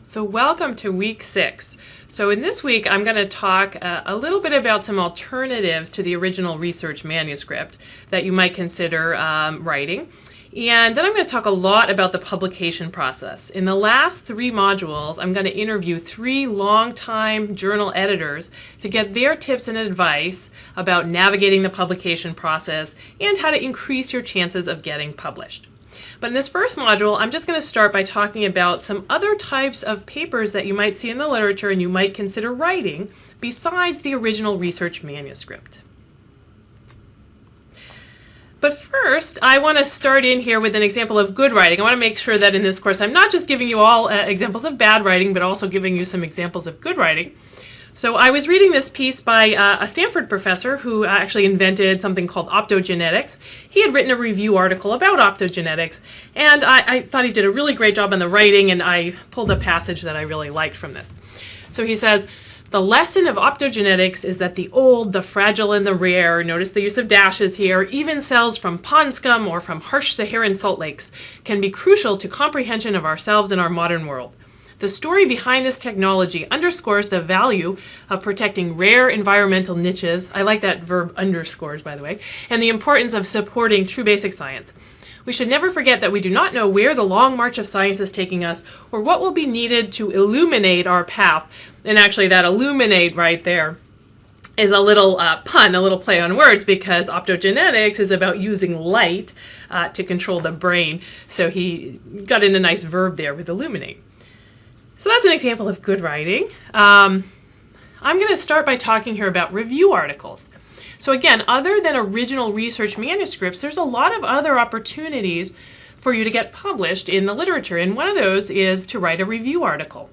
So welcome to week 6. So in this week I'm going to talk a little bit about some alternatives to the original research manuscript that you might consider writing. And then I'm going to talk a lot about the publication process. In the last 3 modules, I'm going to interview 3 longtime journal editors to get their tips and advice about navigating the publication process and how to increase your chances of getting published. But in this first module, I'm just going to start by talking about some other types of papers that you might see in the literature and you might consider writing besides the original research manuscript. But first, I want to start in here with an example of good writing. I want to make sure that in this course I'm not just giving you all examples of bad writing, but also giving you some examples of good writing. So I was reading this piece by a Stanford professor who actually invented something called optogenetics. He had written a review article about optogenetics, and I thought he did a really great job on the writing, and I pulled a passage that I really liked from this. So he says, "The lesson of optogenetics is that the old, the fragile, and the rare," notice the use of dashes here, "even cells from pond scum or from harsh Saharan salt lakes, can be crucial to comprehension of ourselves in our modern world. The story behind this technology underscores the value of protecting rare environmental niches," I like that verb underscores, by the way, "and the importance of supporting true basic science. We should never forget that we do not know where the long march of science is taking us or what will be needed to illuminate our path." And actually that illuminate right there is a little pun, a little play on words, because optogenetics is about using light to control the brain. So he got in a nice verb there with illuminate. So that's an example of good writing. I'm going to start by talking here about review articles. So again, other than original research manuscripts, there's a lot of other opportunities for you to get published in the literature, and one of those is to write a review article.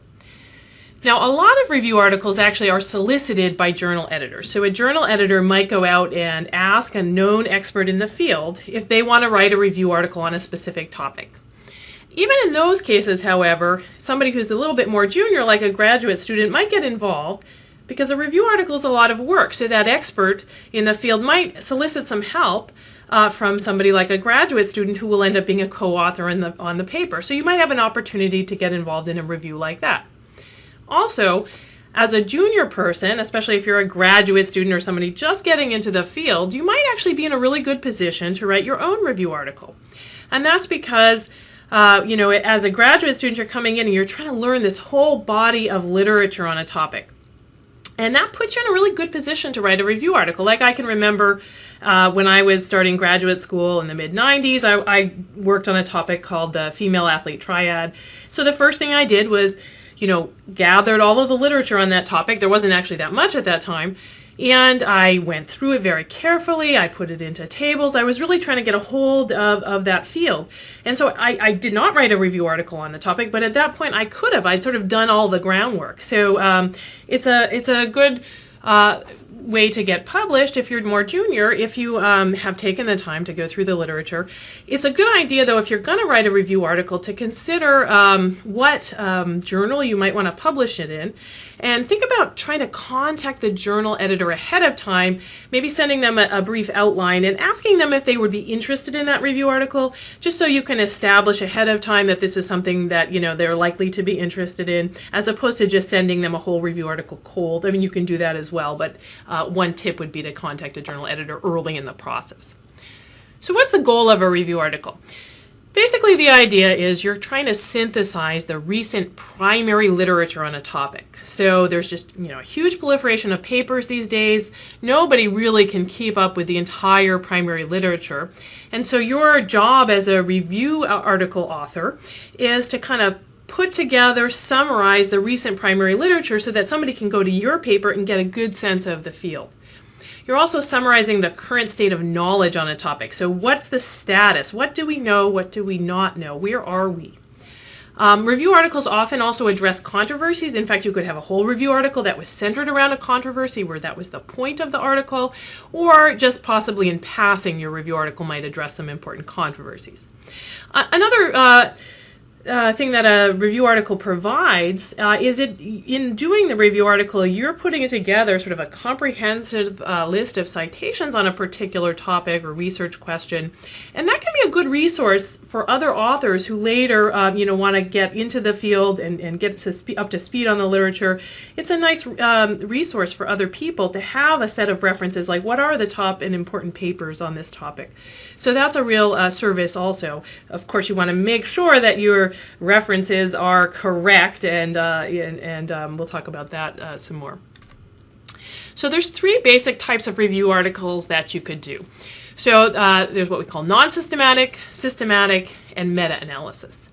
Now, a lot of review articles actually are solicited by journal editors. So a journal editor might go out and ask a known expert in the field if they want to write a review article on a specific topic. Even in those cases, however, somebody who's a little bit more junior, like a graduate student, might get involved because a review article is a lot of work. So that expert in the field might solicit some help from somebody like a graduate student who will end up being a co-author on the paper. So you might have an opportunity to get involved in a review like that. Also, as a junior person, especially if you're a graduate student or somebody just getting into the field, you might actually be in a really good position to write your own review article. And that's because as a graduate student, you're coming in and you're trying to learn this whole body of literature on a topic. And that puts you in a really good position to write a review article. Like I can remember when I was starting graduate school in the mid-90s, I worked on a topic called the female athlete triad. So the first thing I did was, gathered all of the literature on that topic. There wasn't actually that much at that time. And I went through it very carefully. I put it into tables. I was really trying to get a hold of that field. And so I did not write a review article on the topic, but at that point I could have. I'd sort of done all the groundwork. So it's a good way to get published if you're more junior, if you have taken the time to go through the literature. It's a good idea, though, if you're going to write a review article, to consider what journal you might want to publish it in, and think about trying to contact the journal editor ahead of time, maybe sending them a brief outline and asking them if they would be interested in that review article, just so you can establish ahead of time that this is something that they're likely to be interested in, as opposed to just sending them a whole review article cold. I mean, you can do that as well, but one tip would be to contact a journal editor early in the process. So what's the goal of a review article? Basically, the idea is you're trying to synthesize the recent primary literature on a topic. So there's just a huge proliferation of papers these days. Nobody really can keep up with the entire primary literature. And so your job as a review article author is to kind of put together, summarize the recent primary literature so that somebody can go to your paper and get a good sense of the field. You're also summarizing the current state of knowledge on a topic. So what's the status? What do we know? What do we not know? Where are we? Review articles often also address controversies. In fact, you could have a whole review article that was centered around a controversy where that was the point of the article, or just possibly in passing, your review article might address some important controversies. Another thing that a review article provides is in doing the review article, you're putting together sort of a comprehensive list of citations on a particular topic or research question, and that can be a good resource for other authors who later want to get into the field and get up to speed on the literature. It's a nice resource for other people to have a set of references, like what are the top and important papers on this topic. So that's a real service also. Of course, you want to make sure that your references are correct, and we'll talk about that some more. So there's three basic types of review articles that you could do. So there's what we call non-systematic, systematic, and meta-analysis.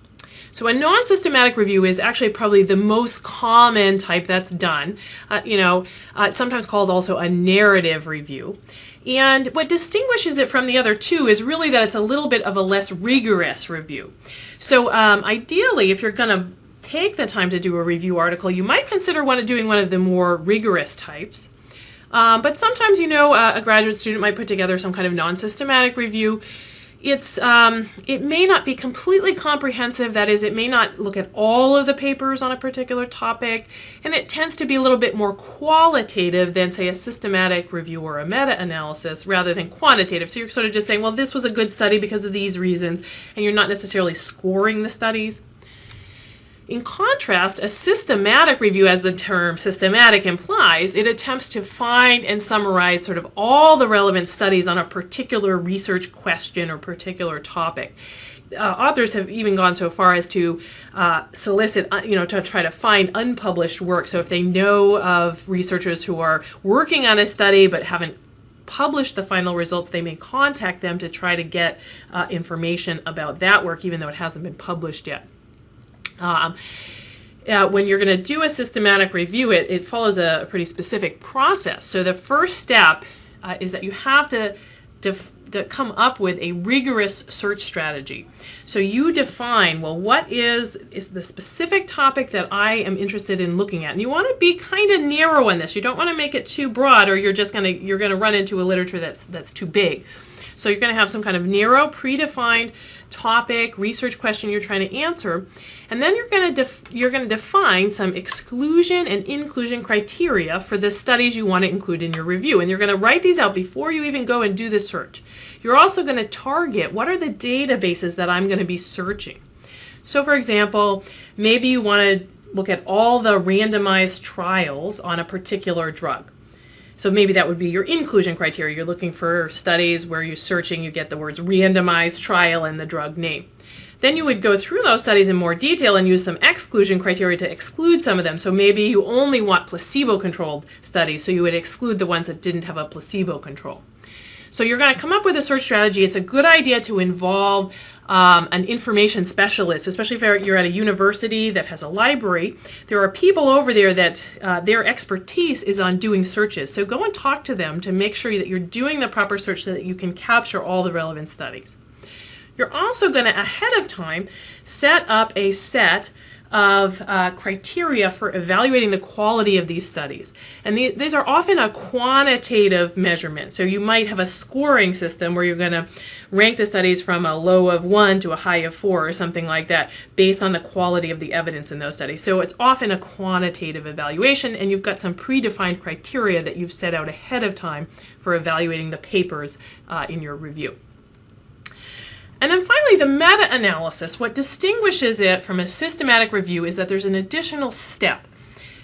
So a non-systematic review is actually probably the most common type that's done. It's sometimes called also a narrative review. And what distinguishes it from the other two is really that it's a little bit of a less rigorous review. So ideally, if you're going to take the time to do a review article, you might consider doing one of the more rigorous types. But sometimes, a graduate student might put together some kind of non-systematic review. It may not be completely comprehensive, that is, it may not look at all of the papers on a particular topic, and it tends to be a little bit more qualitative than, say, a systematic review or a meta-analysis rather than quantitative. So you're sort of just saying, well, this was a good study because of these reasons, and you're not necessarily scoring the studies. In contrast, a systematic review, as the term systematic implies, it attempts to find and summarize sort of all the relevant studies on a particular research question or particular topic. Authors have even gone so far as to solicit, to try to find unpublished work. So if they know of researchers who are working on a study but haven't published the final results, they may contact them to try to get information about that work, even though it hasn't been published yet. When you're going to do a systematic review, it follows a pretty specific process. So the first step is that you have to come up with a rigorous search strategy. So you define, well, what is the specific topic that I am interested in looking at? And you want to be kind of narrow in this. You don't want to make it too broad, or you're going to run into a literature that's too big. So you're going to have some kind of narrow, predefined topic, research question you're trying to answer, and then you're going to define some exclusion and inclusion criteria for the studies you want to include in your review, and you're going to write these out before you even go and do the search. You're also going to target what are the databases that I'm going to be searching. So for example, maybe you want to look at all the randomized trials on a particular drug. So maybe that would be your inclusion criteria. You're looking for studies where you're searching, you get the words randomized trial and the drug name. Then you would go through those studies in more detail and use some exclusion criteria to exclude some of them. So maybe you only want placebo-controlled studies, so you would exclude the ones that didn't have a placebo control. So you're going to come up with a search strategy. It's a good idea to involve an information specialist, especially if you're at a university that has a library. There are people over there that their expertise is on doing searches. So go and talk to them to make sure that you're doing the proper search so that you can capture all the relevant studies. You're also going to, ahead of time, set up a set of criteria for evaluating the quality of these studies. And these are often a quantitative measurement. So you might have a scoring system where you're going to rank the studies from a low of 1 to a high of 4 or something like that based on the quality of the evidence in those studies. So it's often a quantitative evaluation, and you've got some predefined criteria that you've set out ahead of time for evaluating the papers in your review. And then finally, the meta-analysis. What distinguishes it from a systematic review is that there's an additional step.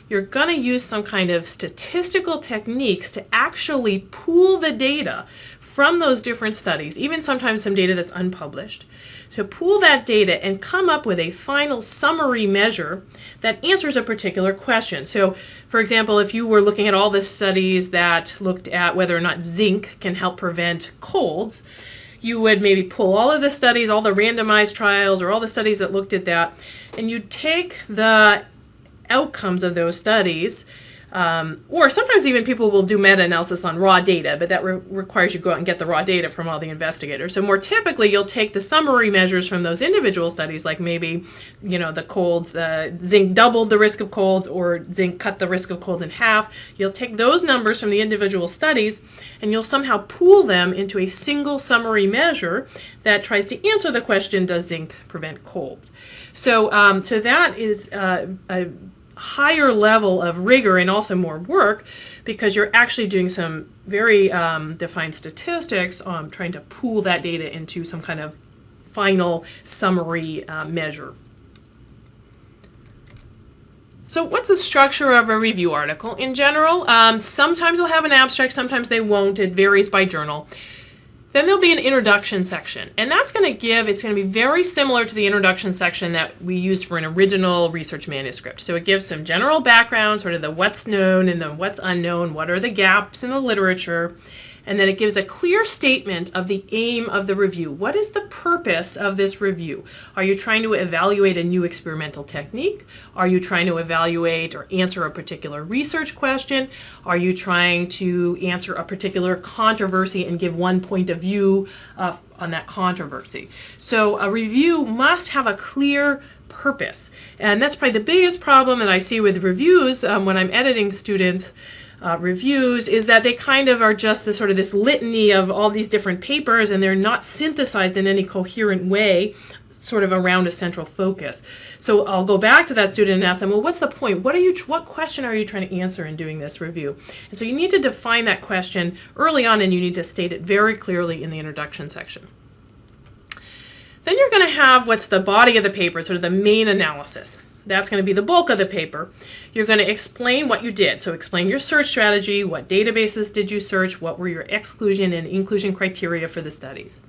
You're going to use some kind of statistical techniques to actually pool the data from those different studies, even sometimes some data that's unpublished, to pool that data and come up with a final summary measure that answers a particular question. So, for example, if you were looking at all the studies that looked at whether or not zinc can help prevent colds, you would maybe pull all of the studies, all the randomized trials, or all the studies that looked at that, and you'd take the outcomes of those studies Or sometimes even people will do meta-analysis on raw data, but that requires you go out and get the raw data from all the investigators. So more typically, you'll take the summary measures from those individual studies, like maybe, the colds, zinc doubled the risk of colds, or zinc cut the risk of colds in half. You'll take those numbers from the individual studies, and you'll somehow pool them into a single summary measure that tries to answer the question, does zinc prevent colds? So that is a higher level of rigor and also more work, because you're actually doing some very defined statistics, trying to pool that data into some kind of final summary measure. So what's the structure of a review article? In general, sometimes they'll have an abstract, sometimes they won't. It varies by journal. Then there'll be an introduction section, and it's going to be very similar to the introduction section that we used for an original research manuscript. So it gives some general background, sort of the what's known and the what's unknown, what are the gaps in the literature, and then it gives a clear statement of the aim of the review. What is the purpose of this review? Are you trying to evaluate a new experimental technique? Are you trying to evaluate or answer a particular research question? Are you trying to answer a particular controversy and give one point of view on that controversy? So a review must have a clear purpose. And that's probably the biggest problem that I see with reviews when I'm editing students' reviews, is that they kind of are just this litany of all these different papers, and they're not synthesized in any coherent way sort of around a central focus. So I'll go back to that student and ask them, well, what's the point? What question are you trying to answer in doing this review? And so you need to define that question early on, and you need to state it very clearly in the introduction section. Then you're going to have what's the body of the paper, sort of the main analysis. That's going to be the bulk of the paper. You're going to explain what you did. So explain your search strategy, what databases did you search, what were your exclusion and inclusion criteria for the studies.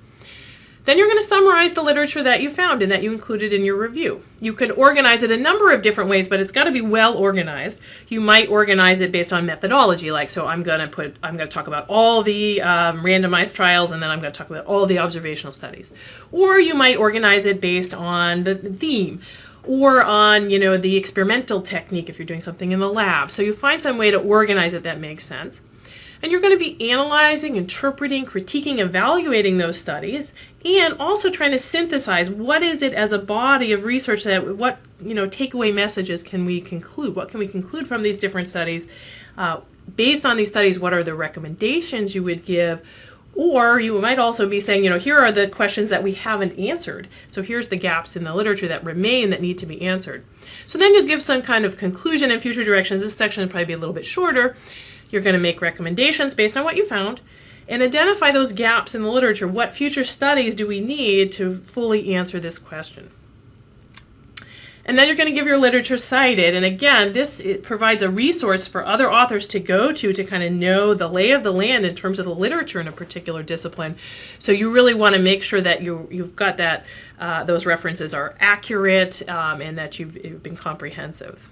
Then you're going to summarize the literature that you found and that you included in your review. You could organize it a number of different ways, but it's got to be well organized. You might organize it based on methodology, so I'm going to talk about all the randomized trials, and then I'm going to talk about all the observational studies. Or you might organize it based on the theme, or on the experimental technique if you're doing something in the lab. So you find some way to organize it that makes sense. And you're going to be analyzing, interpreting, critiquing, evaluating those studies, and also trying to synthesize what is it as a body of research what takeaway messages can we conclude? What can we conclude from these different studies? Based on these studies, what are the recommendations you would give? Or you might also be saying, here are the questions that we haven't answered. So here's the gaps in the literature that remain that need to be answered. So then you'll give some kind of conclusion and future directions. This section will probably be a little bit shorter. You're going to make recommendations based on what you found and identify those gaps in the literature. What future studies do we need to fully answer this question? And then you're going to give your literature cited. And again, it provides a resource for other authors to go to kind of know the lay of the land in terms of the literature in a particular discipline. So you really want to make sure that you've got that those references are accurate and that you've been comprehensive.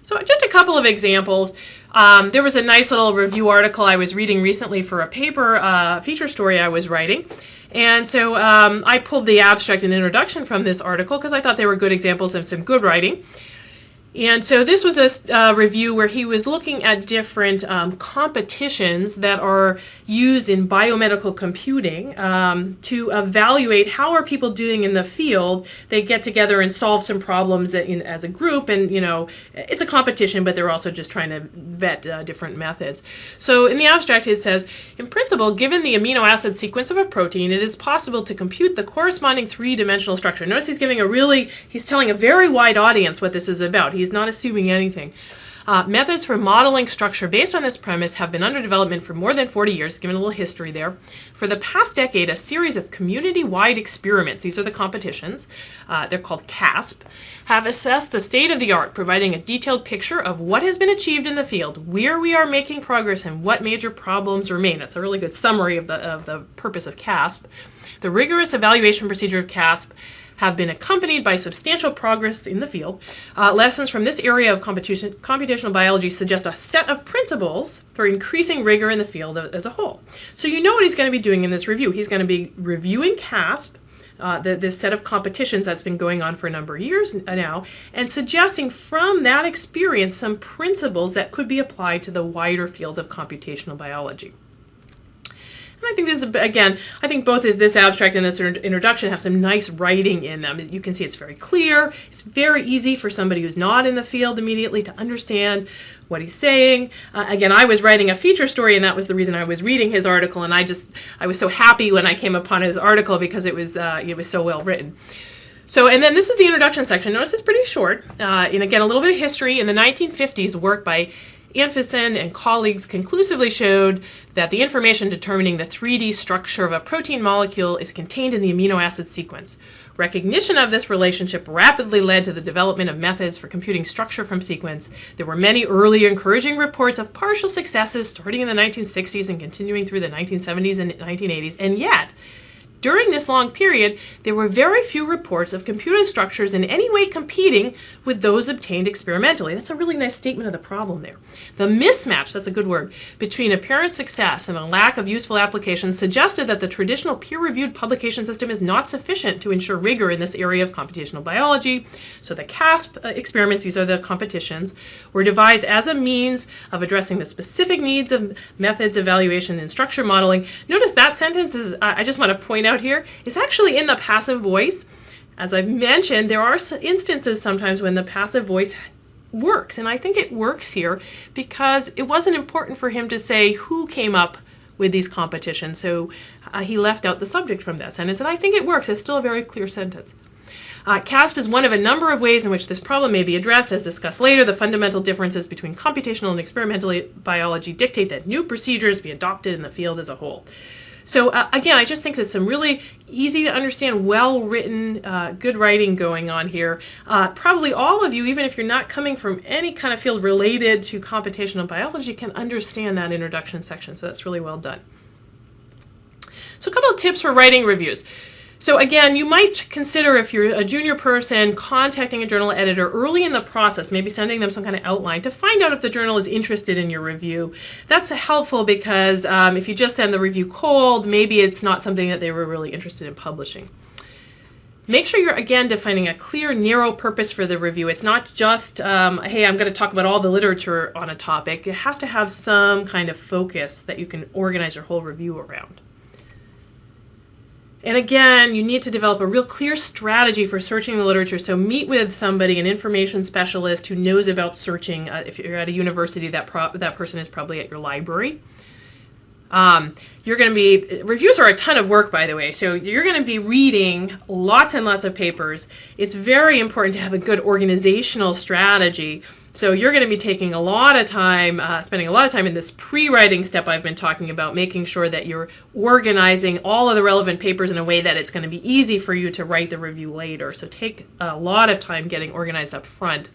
So just a couple of examples. There was a nice little review article I was reading recently for a paper feature story I was writing. And so I pulled the abstract and introduction from this article because I thought they were good examples of some good writing. And so this was a review where he was looking at different competitions that are used in biomedical computing to evaluate how are people doing in the field. They get together and solve some problems as a group, and it's a competition, but they're also just trying to vet different methods. So in the abstract it says, in principle, given the amino acid sequence of a protein, it is possible to compute the corresponding three-dimensional structure. Notice he's telling a very wide audience what this is about. He's not assuming anything. Methods for modeling structure based on this premise have been under development for more than 40 years, given a little history there. For the past decade, a series of community-wide experiments, these are the competitions, they're called CASP, have assessed the state of the art, providing a detailed picture of what has been achieved in the field, where we are making progress, and what major problems remain. That's a really good summary of the purpose of CASP. The rigorous evaluation procedure of CASP have been accompanied by substantial progress in the field. Lessons from this area of computational biology suggest a set of principles for increasing rigor in the field as a whole. So you know what he's going to be doing in this review. He's going to be reviewing CASP, this set of competitions that's been going on for a number of years now, and suggesting from that experience some principles that could be applied to the wider field of computational biology. And I think this is, again, I think both this abstract and this introduction have some nice writing in them. You can see it's very clear. It's very easy for somebody who's not in the field immediately to understand what he's saying. Again, I was writing a feature story, and that was the reason I was reading his article, and I was so happy when I came upon his article because it was so well written. So, and then this is the introduction section. Notice it's pretty short. And again, a little bit of history. In the 1950s, work by Anfison and colleagues conclusively showed that the information determining the 3D structure of a protein molecule is contained in the amino acid sequence. Recognition of this relationship rapidly led to the development of methods for computing structure from sequence. There were many early encouraging reports of partial successes starting in the 1960s and continuing through the 1970s and 1980s, and yet, during this long period, there were very few reports of computed structures in any way competing with those obtained experimentally. That's a really nice statement of the problem there. The mismatch, that's a good word, between apparent success and a lack of useful applications suggested that the traditional peer-reviewed publication system is not sufficient to ensure rigor in this area of computational biology. So the CASP experiments, these are the competitions, were devised as a means of addressing the specific needs of methods, evaluation, and structure modeling. Notice that sentence is, I just want to point out here, is actually in the passive voice. As I've mentioned, there are instances sometimes when the passive voice works, and I think it works here because it wasn't important for him to say who came up with these competitions, so he left out the subject from that sentence, and I think it works. It's still a very clear sentence. CASP is one of a number of ways in which this problem may be addressed. As discussed later, the fundamental differences between computational and experimental biology dictate that new procedures be adopted in the field as a whole. So again, I just think there's some really easy to understand, well-written, good writing going on here. Probably all of you, even if you're not coming from any kind of field related to computational biology, can understand that introduction section. So that's really well done. So a couple of tips for writing reviews. So again, you might consider, if you're a junior person, contacting a journal editor early in the process, maybe sending them some kind of outline to find out if the journal is interested in your review. That's helpful because if you just send the review cold, maybe it's not something that they were really interested in publishing. Make sure you're, again, defining a clear, narrow purpose for the review. It's not just, hey, I'm going to talk about all the literature on a topic. It has to have some kind of focus that you can organize your whole review around. And again, you need to develop a real clear strategy for searching the literature. So meet with somebody, an information specialist who knows about searching. If you're at a university, that person is probably at your library. Reviews are a ton of work, by the way. So you're going to be reading lots and lots of papers. It's very important to have a good organizational strategy. So you're going to be taking a lot of time, spending a lot of time in this pre-writing step I've been talking about, making sure that you're organizing all of the relevant papers in a way that it's going to be easy for you to write the review later. So take a lot of time getting organized up front.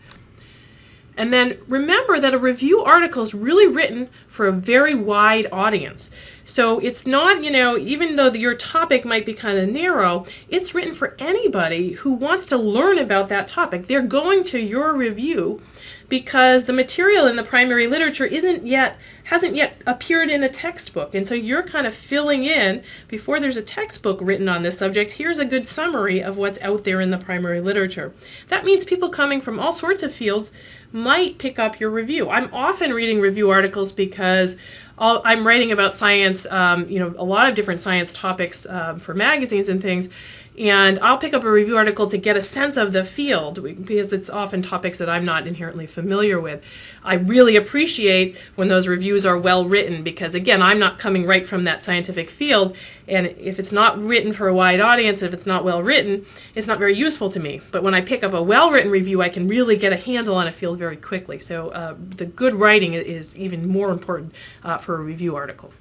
And then remember that a review article is really written for a very wide audience. So it's not, even though your topic might be kind of narrow, it's written for anybody who wants to learn about that topic. They're going to your review because the material in the primary literature hasn't yet appeared in a textbook. And so you're kind of filling in, before there's a textbook written on this subject, here's a good summary of what's out there in the primary literature. That means people coming from all sorts of fields might pick up your review. I'm often reading review articles because I'm writing about science, a lot of different science topics for magazines and things, and I'll pick up a review article to get a sense of the field because it's often topics that I'm not inherently familiar with. I really appreciate when those reviews are well written because, again, I'm not coming right from that scientific field, and if it's not written for a wide audience, if it's not well written, it's not very useful to me. But when I pick up a well-written review, I can really get a handle on a field very quickly. So the good writing is even more important for a review article.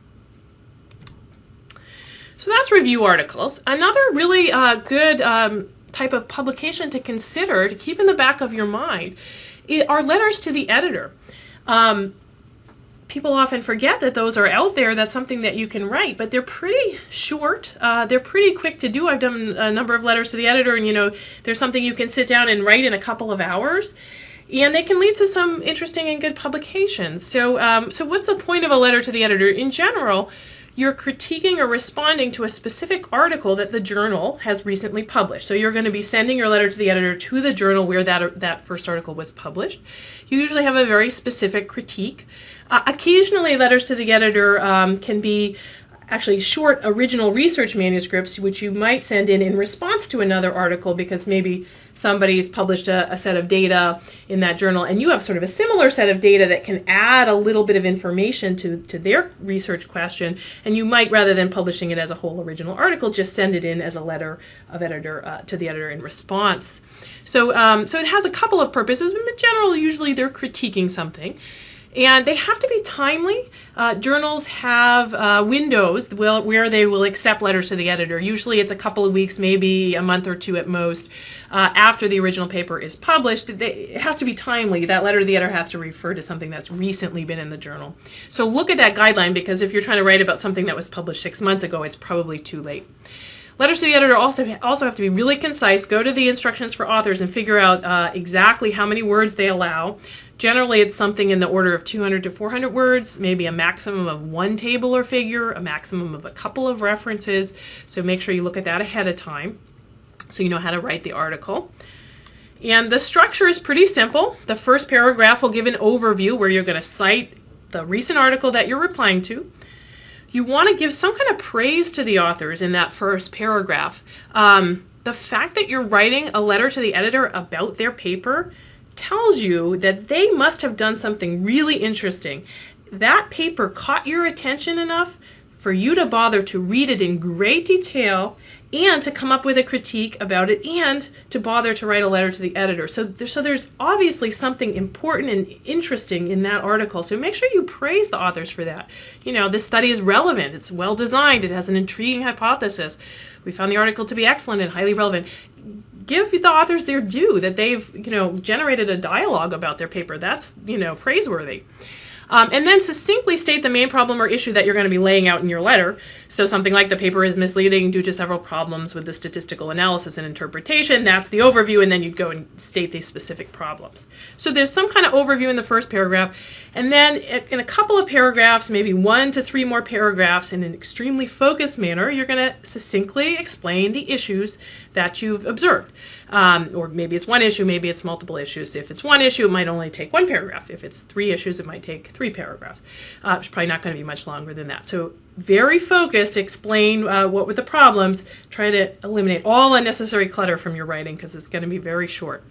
So that's review articles. Another really good type of publication to consider, to keep in the back of your mind, are letters to the editor. People often forget that those are out there. That's something that you can write, but they're pretty short. They're pretty quick to do. I've done a number of letters to the editor, and there's something you can sit down and write in a couple of hours. And they can lead to some interesting and good publications. So what's the point of a letter to the editor? In general, you're critiquing or responding to a specific article that the journal has recently published. So you're going to be sending your letter to the editor to the journal where that first article was published. You usually have a very specific critique. Occasionally, letters to the editor can be actually short original research manuscripts, which you might send in response to another article because maybe somebody's published a set of data in that journal and you have sort of a similar set of data that can add a little bit of information to their research question, and you might, rather than publishing it as a whole original article, just send it in as a letter of editor to the editor in response. So it has a couple of purposes, but in general, usually they're critiquing something. And they have to be timely. Journals have windows where they will accept letters to the editor. Usually it's a couple of weeks, maybe a month or two at most, after the original paper is published. It has to be timely. That letter to the editor has to refer to something that's recently been in the journal. So look at that guideline, because if you're trying to write about something that was published 6 months ago, it's probably too late. Letters to the editor also have to be really concise. Go to the instructions for authors and figure out exactly how many words they allow. Generally, it's something in the order of 200 to 400 words, maybe a maximum of one table or figure, a maximum of a couple of references. So make sure you look at that ahead of time so you know how to write the article. And the structure is pretty simple. The first paragraph will give an overview where you're going to cite the recent article that you're replying to. You want to give some kind of praise to the authors in that first paragraph. The fact that you're writing a letter to the editor about their paper tells you that they must have done something really interesting. That paper caught your attention enough for you to bother to read it in great detail and to come up with a critique about it and to bother to write a letter to the editor. So there's obviously something important and interesting in that article. So make sure you praise the authors for that. You know, this study is relevant. It's well designed. It has an intriguing hypothesis. We found the article to be excellent and highly relevant. Give the authors their due, that they've, generated a dialogue about their paper. That's, praiseworthy. And then succinctly state the main problem or issue that you're going to be laying out in your letter. So something like the paper is misleading due to several problems with the statistical analysis and interpretation. That's the overview, and then you'd go and state these specific problems. So there's some kind of overview in the first paragraph, and then in a couple of paragraphs, maybe 1 to 3 more paragraphs in an extremely focused manner, you're going to succinctly explain the issues that you've observed. Or maybe it's one issue, maybe it's multiple issues. If it's one issue, it might only take 1 paragraph. If it's 3 issues, it might take 3 paragraphs. It's probably not going to be much longer than that. So very focused, explain what were the problems, try to eliminate all unnecessary clutter from your writing because it's going to be very short.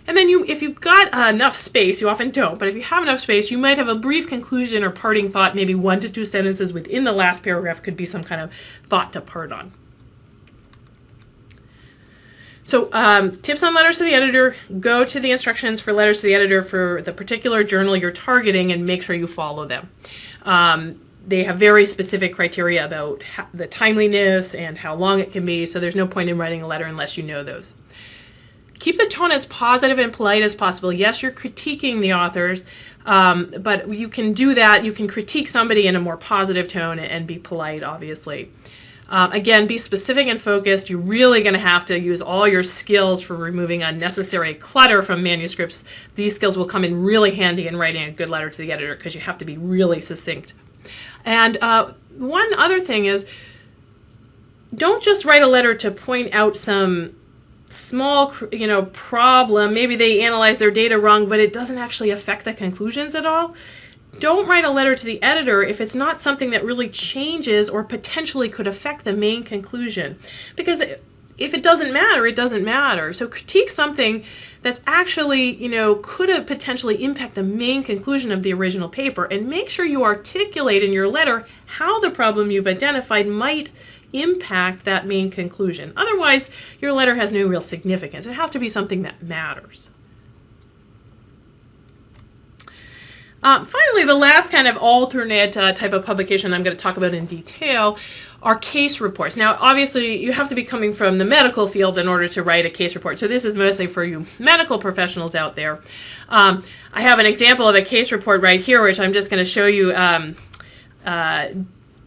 And then if you've got enough space, you often don't, but if you have enough space, you might have a brief conclusion or parting thought, maybe 1 to 2 sentences within the last paragraph could be some kind of thought to part on. So tips on letters to the editor: go to the instructions for letters to the editor for the particular journal you're targeting and make sure you follow them. They have very specific criteria about the timeliness and how long it can be, so there's no point in writing a letter unless you know those. Keep the tone as positive and polite as possible. Yes, you're critiquing the authors, but you can do that. You can critique somebody in a more positive tone and be polite, obviously. Again, be specific and focused. You're really going to have to use all your skills for removing unnecessary clutter from manuscripts. These skills will come in really handy in writing a good letter to the editor because you have to be really succinct. And one other thing is, don't just write a letter to point out some small, problem. Maybe they analyzed their data wrong, but it doesn't actually affect the conclusions at all. Don't write a letter to the editor if it's not something that really changes or potentially could affect the main conclusion. Because if it doesn't matter, it doesn't matter. So critique something that's actually, could have potentially impact the main conclusion of the original paper, and make sure you articulate in your letter how the problem you've identified might impact that main conclusion. Otherwise, your letter has no real significance. It has to be something that matters. Finally, the last kind of alternate type of publication I'm going to talk about in detail are case reports. Now, obviously, you have to be coming from the medical field in order to write a case report. So this is mostly for you medical professionals out there. I have an example of a case report right here, which I'm just going to show you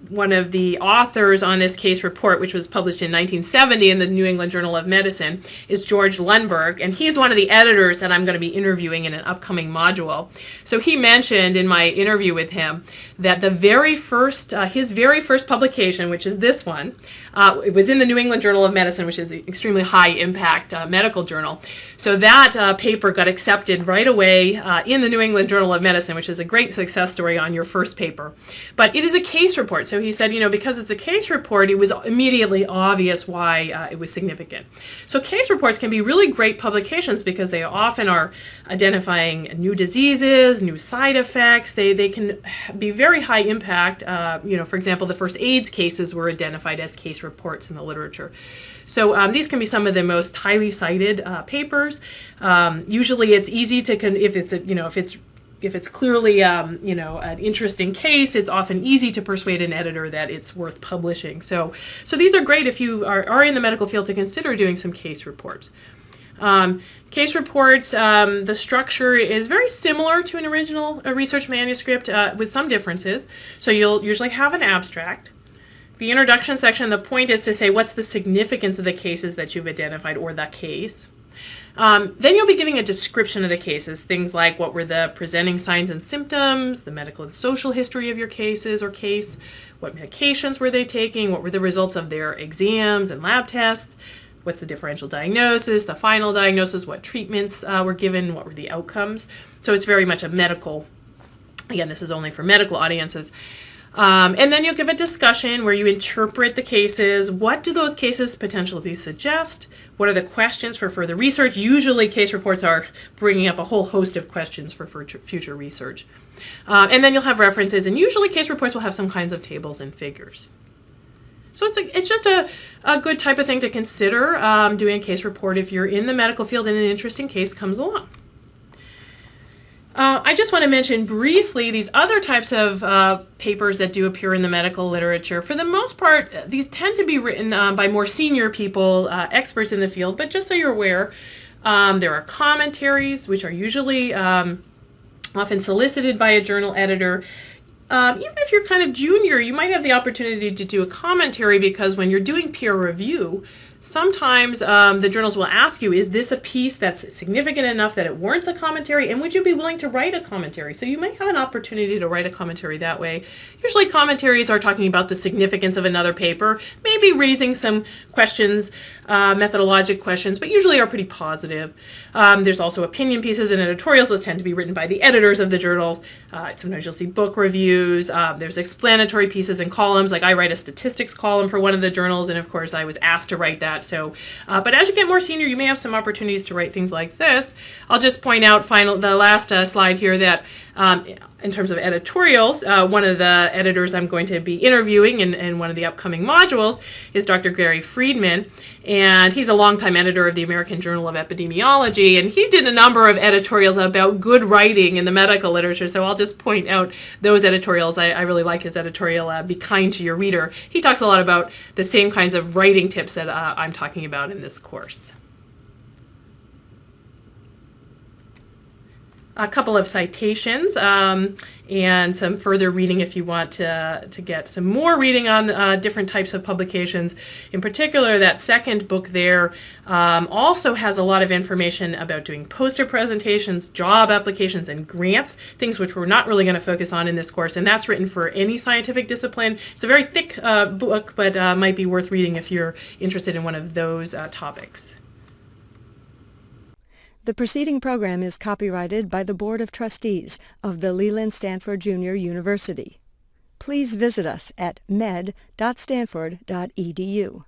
one of the authors on this case report, which was published in 1970 in the New England Journal of Medicine, is George Lundberg, and he's one of the editors that I'm going to be interviewing in an upcoming module. So he mentioned in my interview with him that the very first, his very first publication, which is this one, it was in the New England Journal of Medicine, which is an extremely high impact medical journal. So that paper got accepted right away in the New England Journal of Medicine, which is a great success story on your first paper. But it is a case report. So he said, because it's a case report, it was immediately obvious why it was significant. So case reports can be really great publications because they often are identifying new diseases, new side effects. They can be very high impact. For example, the first AIDS cases were identified as case reports in the literature. So these can be some of the most highly cited papers. Usually, it's easy to if it's clearly an interesting case, it's often easy to persuade an editor that it's worth publishing. So these are great if you are in the medical field to consider doing some case reports. Case reports, the structure is very similar to an original research manuscript with some differences. So you'll usually have an abstract. The introduction section, the point is to say what's the significance of the cases that you've identified or the case. Then you'll be giving a description of the cases, things like what were the presenting signs and symptoms, the medical and social history of your cases or case, what medications were they taking, what were the results of their exams and lab tests, what's the differential diagnosis, the final diagnosis, what treatments were given, what were the outcomes. So it's very much a medical, again, this is only for medical audiences. And then you'll give a discussion where you interpret the cases. What do those cases potentially suggest? What are the questions for further research? Usually case reports are bringing up a whole host of questions for future research. And then you'll have references, and usually case reports will have some kinds of tables and figures. So it's just a good type of thing to consider doing a case report if you're in the medical field and an interesting case comes along. I just want to mention briefly these other types of papers that do appear in the medical literature. For the most part, these tend to be written by more senior people, experts in the field, but just so you're aware, there are commentaries, which are usually often solicited by a journal editor. Even if you're kind of junior, you might have the opportunity to do a commentary because when you're doing peer review, sometimes the journals will ask you, is this a piece that's significant enough that it warrants a commentary, and would you be willing to write a commentary? So you might have an opportunity to write a commentary that way. Usually commentaries are talking about the significance of another paper, maybe raising some questions, methodologic questions, but usually are pretty positive. There's also opinion pieces and editorials. Those tend to be written by the editors of the journals. Sometimes you'll see book reviews. There's explanatory pieces and columns, like I write a statistics column for one of the journals, and of course I was asked to write that. So, but as you get more senior, you may have some opportunities to write things like this. I'll just point out the last slide here that in terms of editorials, one of the editors I'm going to be interviewing in one of the upcoming modules is Dr. Gary Friedman, and he's a longtime editor of the American Journal of Epidemiology, and he did a number of editorials about good writing in the medical literature, so I'll just point out those editorials. I really like his editorial, Be Kind to Your Reader. He talks a lot about the same kinds of writing tips that I'm talking about in this course. A couple of citations and some further reading if you want to get some more reading on different types of publications. In particular, that second book there also has a lot of information about doing poster presentations, job applications, and grants, things which we're not really going to focus on in this course, and that's written for any scientific discipline. It's a very thick book, but might be worth reading if you're interested in one of those topics. The preceding program is copyrighted by the Board of Trustees of the Leland Stanford Junior University. Please visit us at med.stanford.edu.